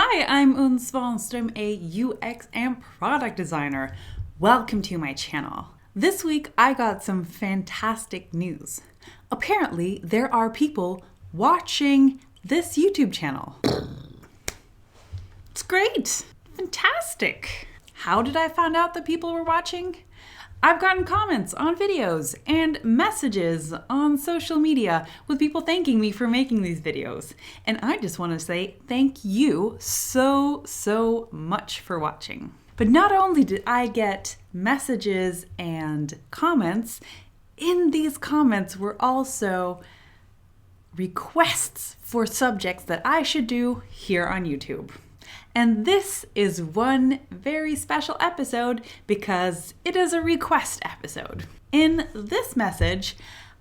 Hi, I'm Unsplash, a UX and product designer. Welcome to my channel. This week I got some fantastic news. Apparently there are people watching this YouTube channel. It's great. Fantastic. How did I find out that people were watching? I've gotten comments on videos and messages on social media with people thanking me for making these videos. And I just want to say thank you so much for watching. But not only did I get messages and comments, in these comments were also requests for subjects that I should do here on YouTube. And this is one very special episode because it is a request episode. In this message,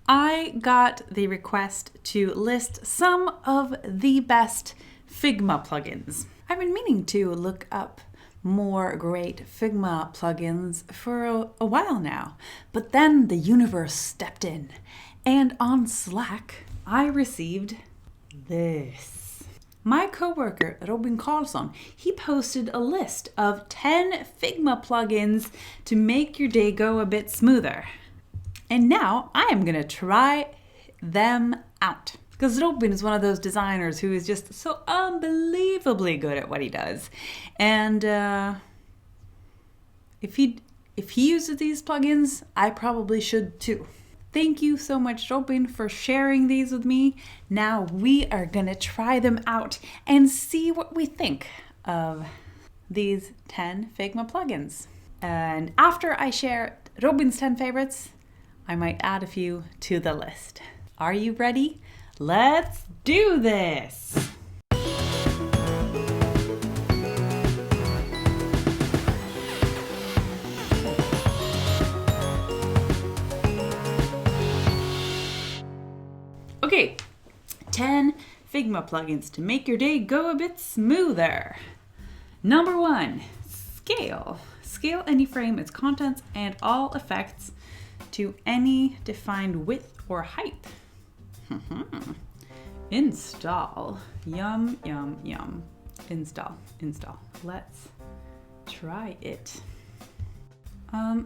I got the request to list some of the best Figma plugins. I've been meaning to look up more great Figma plugins for a while now, but then the universe stepped in, and on Slack, I received this. My coworker, Robin Karlsson, he posted a list of 10 Figma plugins to make your day go a bit smoother. And now I am gonna try them out. Because Robin is one of those designers who is just so unbelievably good at what he does. And if he uses these plugins, I probably should too. Thank you so much, Robin, for sharing these with me. Now we are gonna try them out and see what we think of these 10 Figma plugins. And after I share Robin's 10 favorites, I might add a few to the list. Are you ready? Let's do this! Okay, 10 Figma plugins to make your day go a bit smoother. Number 1, scale. Scale any frame, its contents, and all effects to any defined width or height. Install. Yum. Install. Let's try it.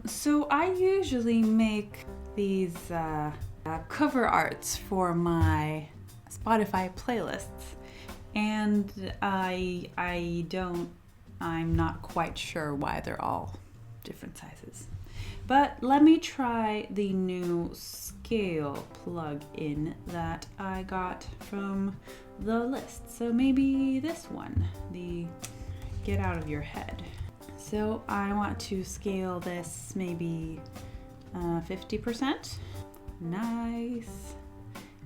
So I usually make these cover arts for my Spotify playlists, and I'm not quite sure why they're all different sizes. But let me try the new scale plug-in that I got from the list. So maybe this one, the Get Out of Your Head. So I want to scale this maybe 50%. Nice.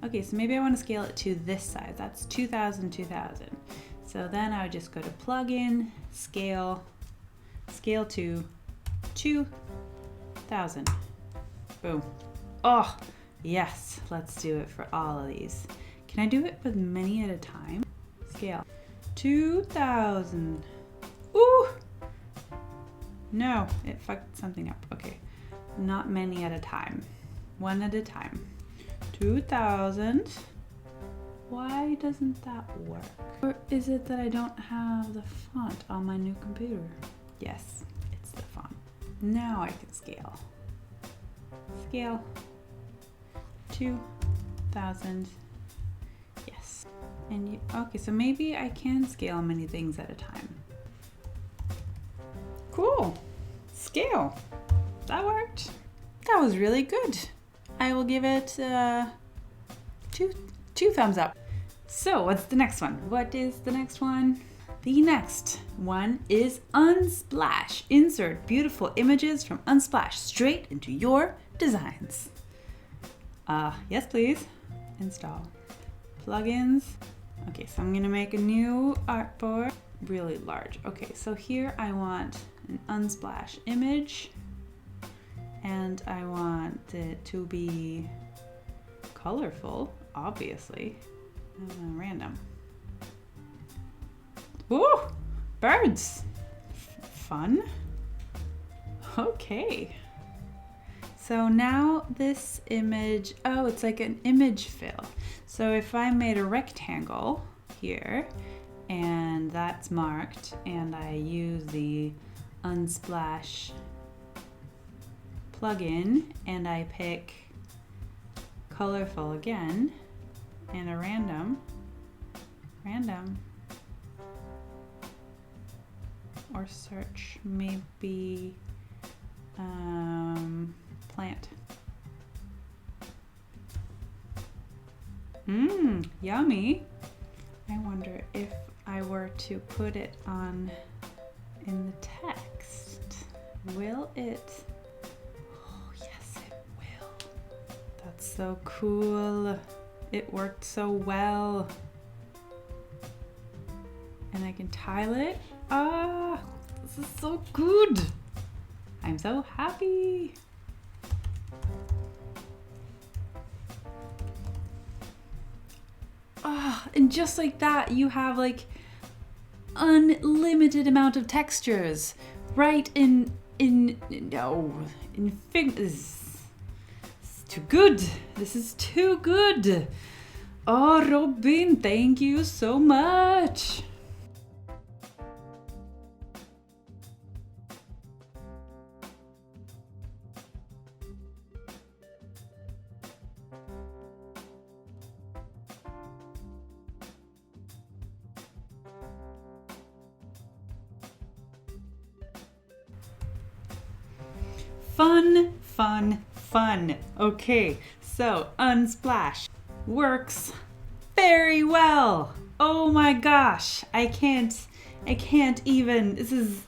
Okay, so maybe I want to scale it to this size. That's 2000. So then I would just go to plugin, scale to 2000. Boom. Oh, yes. Let's do it for all of these. Can I do it with many at a time? Scale 2000. Ooh. No, it fucked something up. Okay, not many at a time. One at a time. 2000. Why doesn't that work? Or is it that I don't have the font on my new computer? Yes, it's the font. Now I can scale. Scale 2000. Yes. And okay, so maybe I can scale many things at a time. Cool. Scale. That worked. That was really good. I will give it two thumbs up. So what's the next one? What is the next one? The next one is Unsplash. Insert beautiful images from Unsplash straight into your designs. Yes, please. Install. Plugins. Okay, so I'm gonna make a new artboard. Really large. Okay, so here I want an Unsplash image. And I want it to be colorful, obviously. Random. Ooh, birds. Fun. Okay. So now this image, it's like an image fill. So if I made a rectangle here, and that's marked, and I use the Unsplash plugin, and I pick colorful again, and a random, or search maybe plant. Yummy. I wonder if I were to put it on in the text, will it? Oh, yes, it will. That's so cool. It worked so well. And I can tile it. Ah, this is so good. I'm so happy. Ah, and just like that, you have like unlimited amount of textures right in Figma. It's too good. This is too good. Oh, Robin, thank you so much. Fun. Okay, so Unsplash works very well. Oh my gosh, I can't even, this is,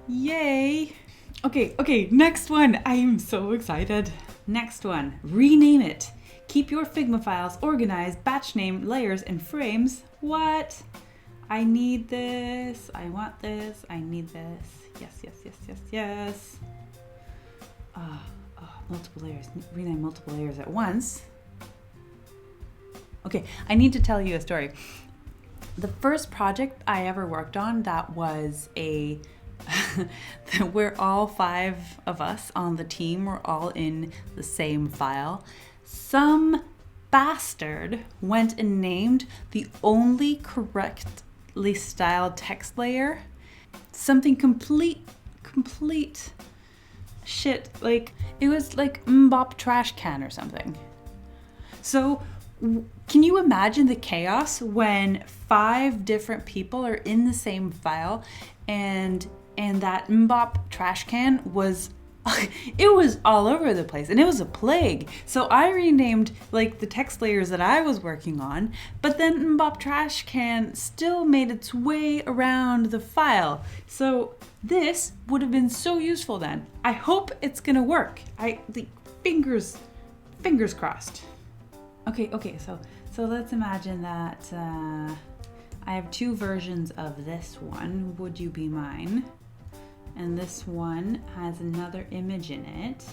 yay. Okay, next one. I am so excited. Next one, rename it. Keep your Figma files organized, batch name, layers, and frames. What? I need this, I want this, I need this. Yes. Multiple layers, rename multiple layers at once. Okay, I need to tell you a story. The first project I ever worked on that was we're all 5 of us on the team, we're all in the same file. Some bastard went and named the only correctly styled text layer something complete shit. Like, it was like mbop trash can or something. So can you imagine the chaos when 5 different people are in the same file and that mbop trash can was it was all over the place and it was a plague. So I renamed like the text layers that I was working on, but then mbop trash can still made its way around the file. So this would have been so useful then. I hope it's gonna work. The fingers crossed. Okay, so let's imagine that I have 2 versions of this one, Would You Be Mine? And this one has another image in it.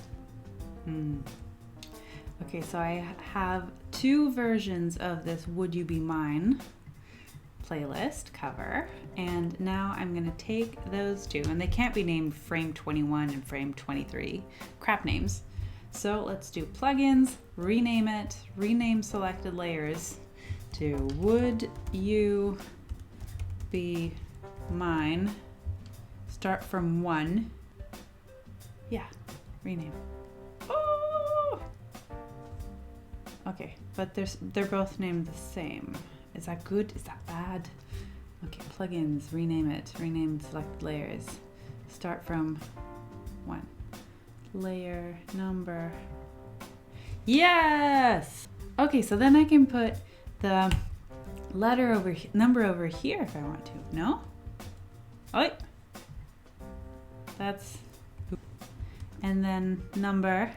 Okay, so I have 2 versions of this Would You Be Mine playlist cover. And now I'm gonna take those 2, and they can't be named frame 21 and frame 23, crap names. So let's do plugins, rename it, rename selected layers to Would You Be Mine? Start from 1. Yeah, rename. Oh! Okay, but they're both named the same. Is that good? Is that bad? Okay, plugins, rename it, rename select layers. Start from 1. Layer number. Yes! Okay, so then I can put the letter number over here if I want to. No? Oh, that's, and then number,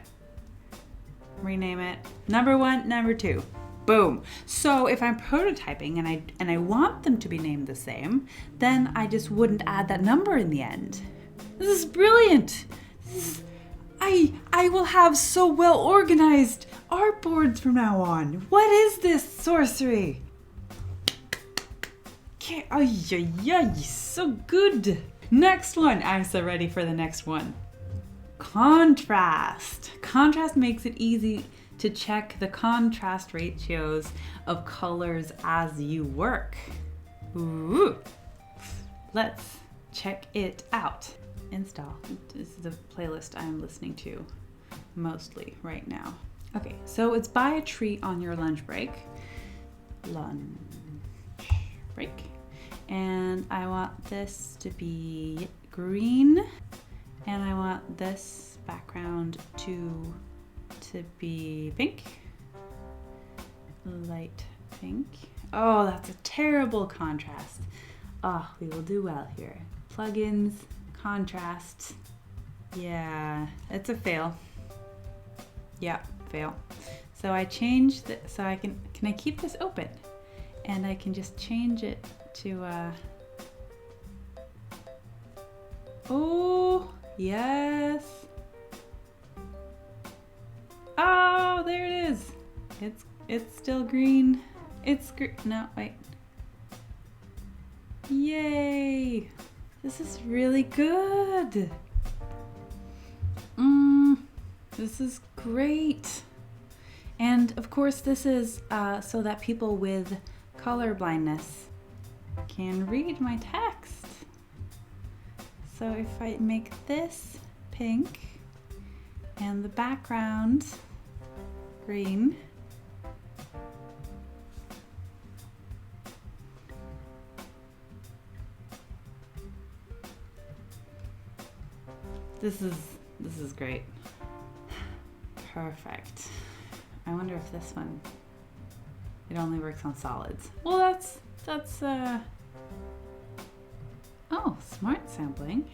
rename it, number 1, number 2, boom. So if I'm prototyping and I want them to be named the same, then I just wouldn't add that number in the end. This is brilliant. I will have so well organized artboards from now on. What is this sorcery? Okay, so good. Next one, I'm so ready for the next one. Contrast. Contrast makes it easy to check the contrast ratios of colors as you work. Ooh. Let's check it out. Install. This is the playlist I'm listening to mostly right now. Okay, so it's by a tree on your lunch break. Lunch break. And I want this to be green, and I want this background to be pink. Light pink. Oh, that's a terrible contrast. Oh, we will do well here. Plugins, contrast. Yeah, it's a fail. Yeah, fail. So I changed it, so can I keep this open? And I can just change it to, oh, yes. Oh, there it is. It's still green. It's green. No, wait. Yay! This is really good. This is great. And of course, this is so that people with color blindness can read my text. So if I make this pink and the background green, this is great. Perfect. I wonder if this one, it only works on solids. Well, that's oh, smart sampling.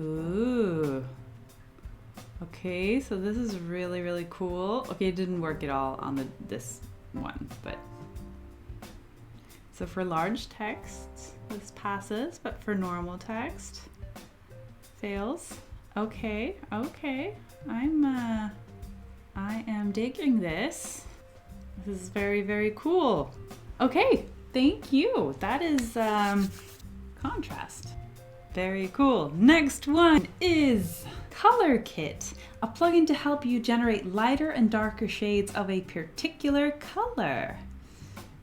Ooh. Okay, so this is really, really cool. Okay, it didn't work at all on this one, but so for large text, this passes, but for normal text, fails. Okay, okay. I am digging this. This is very, very cool. Okay, thank you. That is contrast. Very cool. Next one is ColorKit, a plugin to help you generate lighter and darker shades of a particular color.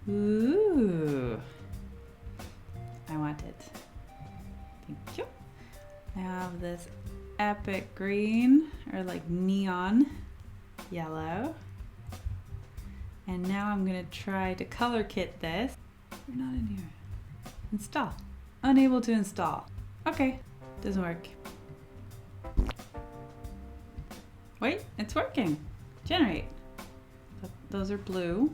Ooh. I want it. Thank you. I have this epic green, or like neon yellow. And now I'm gonna try to ColorKit this. We're not in here. Install. Unable to install. Okay, doesn't work. Wait, it's working. Generate. Those are blue.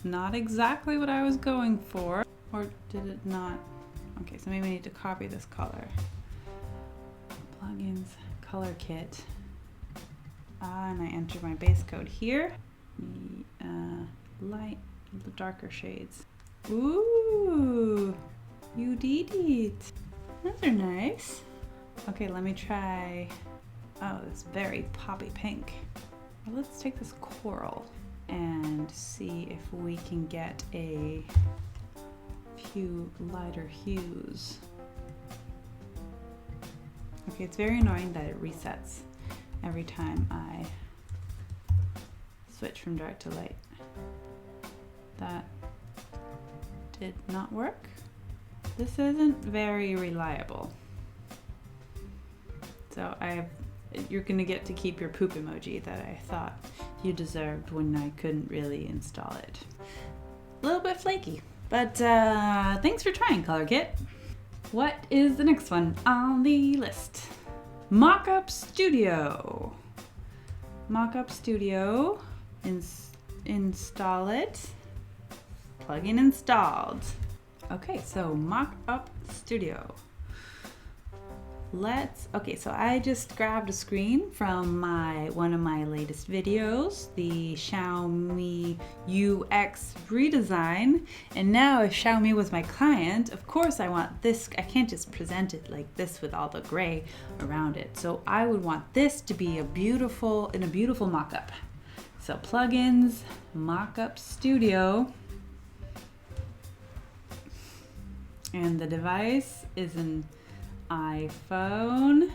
Not exactly what I was going for. Or did it not? Okay, so maybe I need to copy this color. Plugins, ColorKit. And I enter my base code here. Light, the darker shades. Ooh, you did it. Those are nice. Okay, let me try. Oh, it's very poppy pink. Well, let's take this coral and see if we can get a few lighter hues. Okay, it's very annoying that it resets every time I switch from dark to light. That did not work. This isn't very reliable. So you're gonna get to keep your poop emoji that I thought you deserved when I couldn't really install it. A little bit flaky, but thanks for trying, ColorKit. What is the next one on the list? Mockuuups Studio. Mockuuups Studio, install it. Plugin installed. Okay, so Mockuuups Studio. Okay, so I just grabbed a screen from one of my latest videos, the Xiaomi UX redesign. And now if Xiaomi was my client, of course I want this. I can't just present it like this with all the gray around it. So I would want this to be in a beautiful mockup. So plugins, Mockuuups Studio. And the device is an iPhone,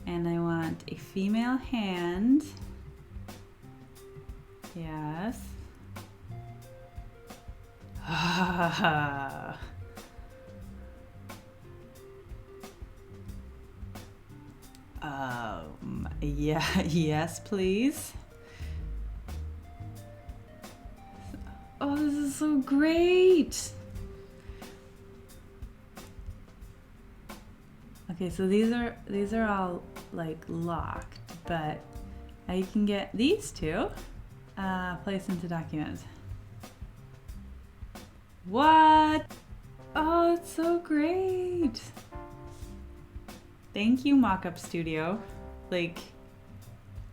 And I want a female hand. Yes. Yeah, yes, please. Oh, this is so great. Okay, so these are all like locked, but you can get these two placed into documents. What? Oh, it's so great. Thank you, Mockuuups Studio. Like,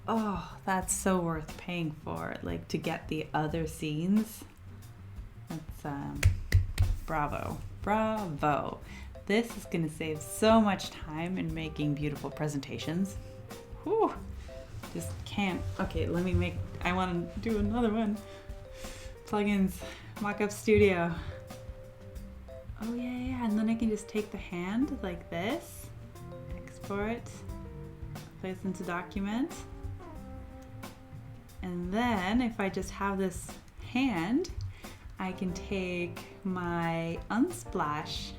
oh, that's so worth paying for. Like, to get the other scenes. That's bravo, bravo. This is gonna save so much time in making beautiful presentations. Whew, just can't. Okay, let me make, I wanna do another one. Plugins, Mockuuups Studio. Oh yeah, and then I can just take the hand like this, export, place into document. And then if I just have this hand, I can take my Unsplash.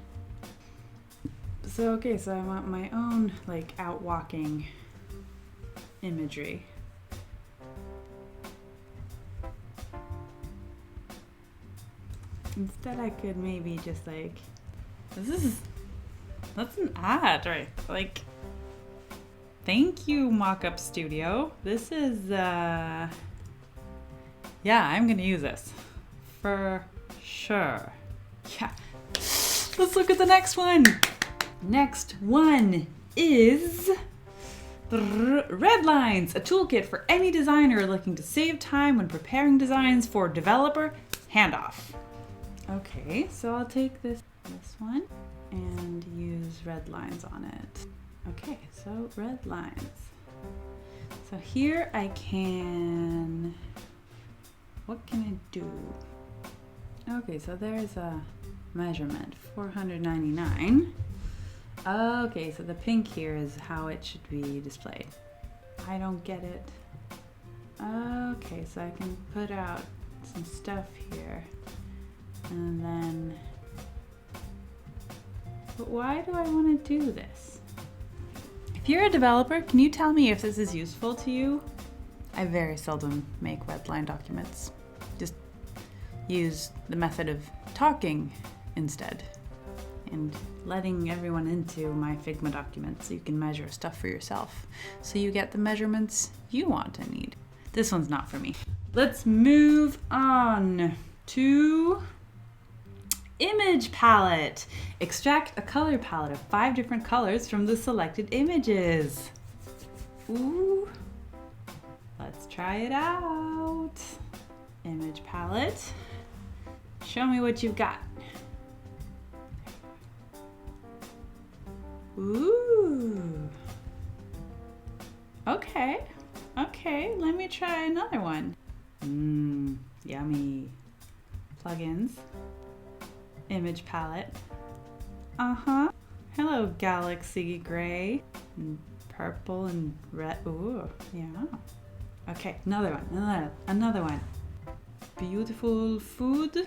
So, okay, so I want my own like out walking imagery. Instead I could maybe just like, that's an ad, right? Like, thank you, Mockuuups Studio. This is, yeah, I'm gonna use this for sure. Yeah, let's look at the next one. Next one is Redlines, a toolkit for any designer looking to save time when preparing designs for developer handoff. Okay, so I'll take this one and use Redlines on it. Okay, so Redlines. So here I can, what can I do? Okay, so there's a measurement, 499. Okay, so the pink here is how it should be displayed. I don't get it. Okay, so I can put out some stuff here. And then, but why do I want to do this? If you're a developer, can you tell me if this is useful to you? I very seldom make redline documents. Just use the method of talking instead and letting everyone into my Figma document so you can measure stuff for yourself. So you get the measurements you want and need. This one's not for me. Let's move on to image palette. Extract a color palette of 5 different colors from the selected images. Ooh, let's try it out. Image palette. Show me what you've got. Ooh. Okay, let me try another one. Yummy. Plugins. Image palette. Hello, galaxy gray, and purple and red. Ooh, yeah. Okay, another one. Beautiful food.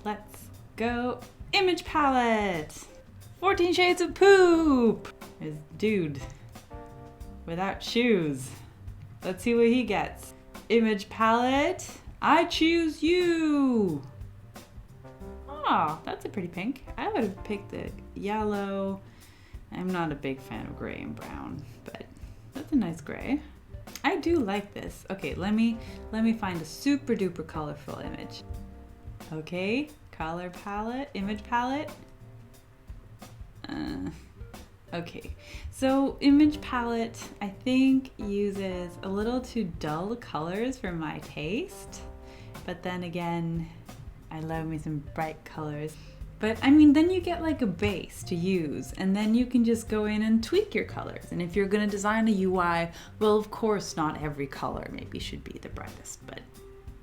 Let's go. Image palette. 14 shades of poop. There's dude without shoes. Let's see what he gets. Image palette. I choose you. Oh, that's a pretty pink. I would have picked the yellow. I'm not a big fan of gray and brown, but that's a nice gray. I do like this. Okay, let me find a super duper colorful image. Okay, color palette, image palette. Okay, so image palette I think uses a little too dull colors for my taste, but then again, I love me some bright colors. But I mean, then you get like a base to use, and then you can just go in and tweak your colors. And if you're gonna design a UI, well, of course, not every color maybe should be the brightest, but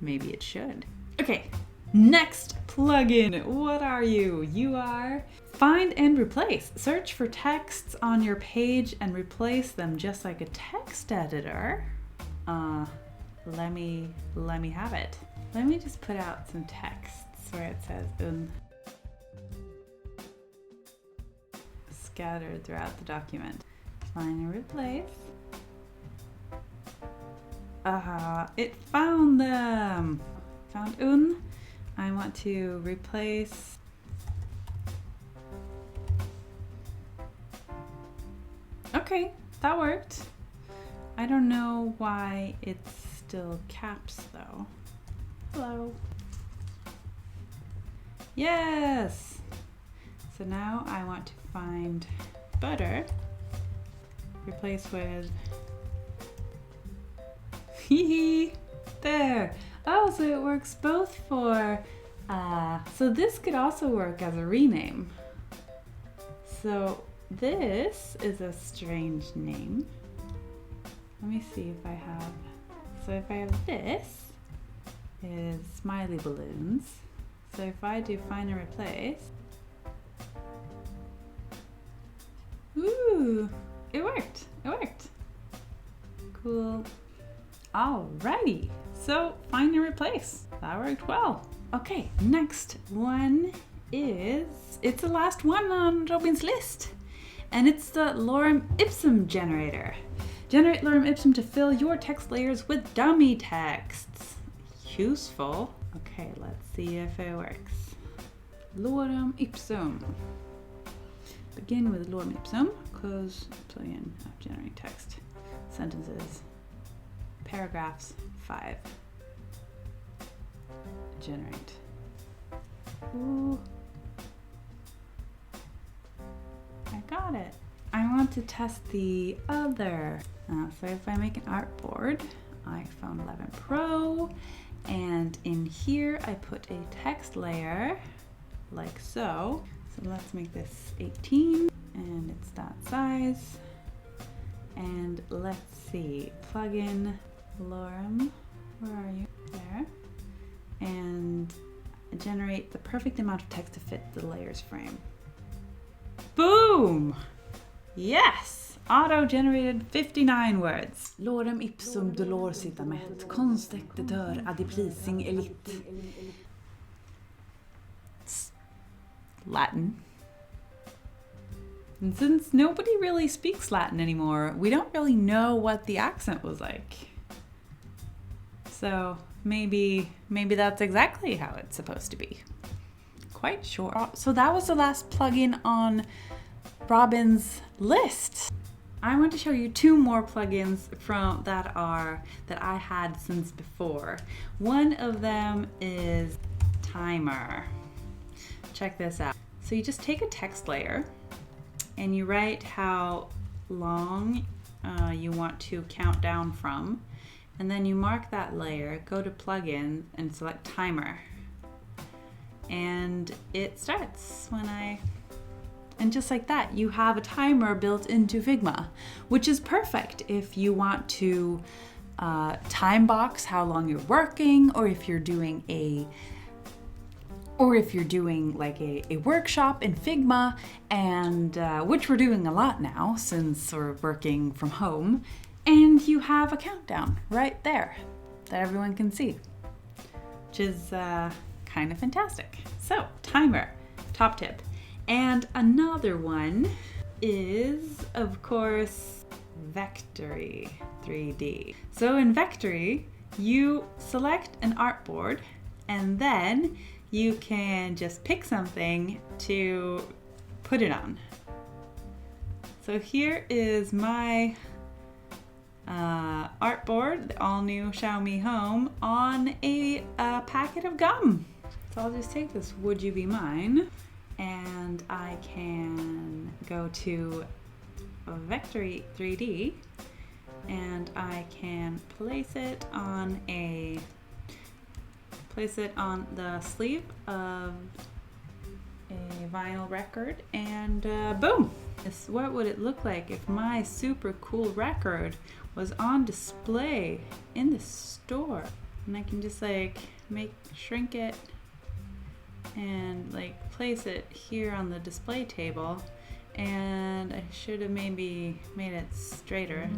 maybe it should. Okay, Next plugin, what are you? You are Find and Replace. Search for texts on your page and replace them just like a text editor. Let me have it. Let me just put out some texts where it says scattered throughout the document. Find and replace. It found them. Found I want to replace. Okay, that worked. I don't know why it's still caps though. Hello. Yes! So now I want to find butter, replace with there. Oh, so it works both for, so this could also work as a rename. So this is a strange name. Let me see if I have, so if I have this is smiley balloons. So if I do find and replace, ooh, it worked, Cool. Alrighty, so find and replace, that worked well. Okay, next one is, it's the last one on Robin's list, and it's the Lorem Ipsum generator. Generate Lorem Ipsum to fill your text layers with dummy texts. Useful. Okay, let's see if it works. Lorem Ipsum. Begin with Lorem Ipsum, close plugin, generate text, sentences, paragraphs, 5. Generate. Ooh. I got it. I want to test the other. So if I make an artboard, iPhone 11 Pro, and in here I put a text layer like so. So let's make this 18 and it's that size. And let's see, plug in Lorem, where are you? There. And generate the perfect amount of text to fit the layers frame. Boom! Yes! Auto-generated 59 words. Lorem ipsum dolor citamet, konstectitör adiprising elit. Latin. And since nobody really speaks Latin anymore, we don't really know what the accent was like. So maybe that's exactly how it's supposed to be. Quite sure. So that was the last plugin on Robin's list. I want to show you 2 more plugins that I had since before. One of them is timer. Check this out. So you just take a text layer and you write how long you want to count down from, and then you mark that layer, go to plugin and select timer. And it starts and just like that, you have a timer built into Figma, which is perfect if you want to time box how long you're working, or if you're doing like a workshop in Figma, and which we're doing a lot now since we're working from home, and you have a countdown right there that everyone can see, which is kind of fantastic. So timer, top tip. And another one is, of course, Vectary 3D. So in Vectary, you select an artboard and then you can just pick something to put it on. So here is my artboard, the all new Xiaomi Home, on a packet of gum. So I'll just take this Would You Be Mine, and I can go to Vectary 3D and I can place it on the sleeve of a vinyl record, and boom! What would it look like if my super cool record was on display in the store? And I can just like shrink it and like place it here on the display table, and I should have maybe made it straighter.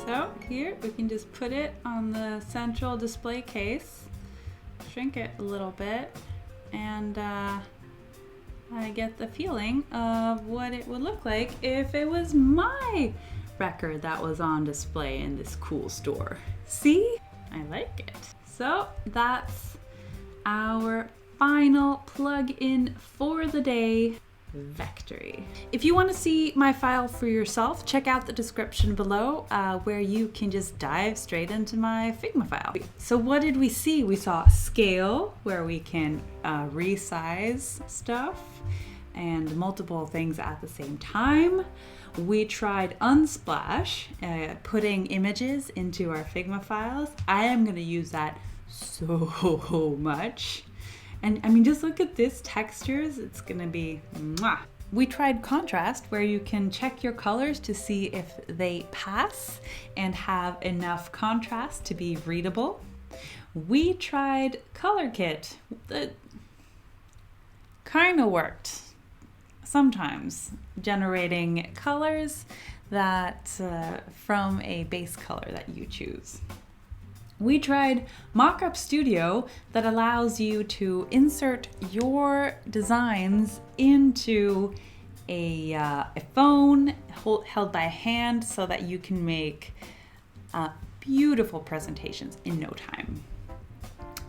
So here we can just put it on the central display case, shrink it a little bit, and I get the feeling of what it would look like if it was my record that was on display in this cool store. See? I like it. So that's our final plug-in for the day, Vectary. If you want to see my file for yourself, check out the description below where you can just dive straight into my Figma file. So what did we see? We saw scale, where we can resize stuff and multiple things at the same time. We tried Unsplash, putting images into our Figma files. I am going to use that so much. And I mean, just look at this textures. It's going to be mwah. We tried contrast, where you can check your colors to see if they pass and have enough contrast to be readable. We tried ColorKit. That kind of worked. Sometimes generating colors that from a base color that you choose. We tried Mockuuups Studio, that allows you to insert your designs into a phone held by a hand so that you can make beautiful presentations in no time.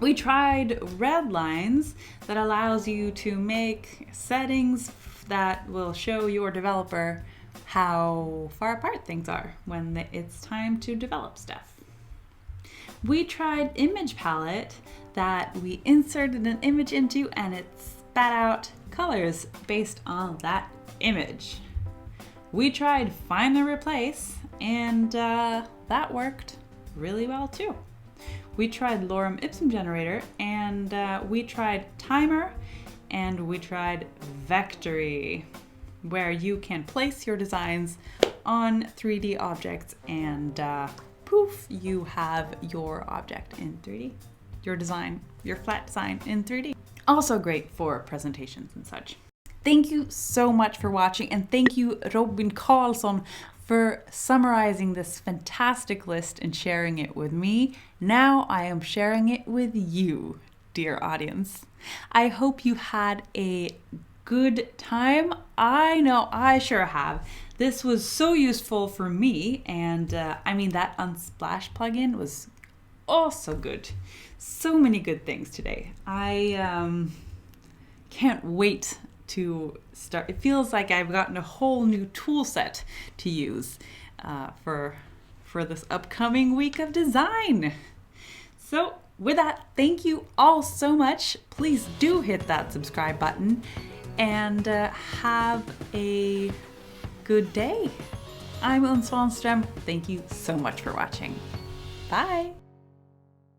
We tried Redlines, that allows you to make settings that will show your developer how far apart things are when it's time to develop stuff. We tried Image Palette, that we inserted an image into and it spat out colors based on that image. We tried Find and Replace, and that worked really well too. We tried Lorem Ipsum generator, and we tried Timer, and we tried Vectary, where you can place your designs on 3D objects and poof, you have your object in 3D. Your design, your flat design in 3D. Also great for presentations and such. Thank you so much for watching, and thank you, Robin Karlsson, for summarizing this fantastic list and sharing it with me. Now I am sharing it with you, dear audience. I hope you had a good time. I know I sure have. This was so useful for me, and I mean, that Unsplash plugin was also good. So many good things today. I can't wait to start. It feels like I've gotten a whole new tool set to use for this upcoming week of design. So with that, thank you all so much. Please do hit that subscribe button, and have a good day. I'm Uns Swanström. Thank you so much for watching. Bye.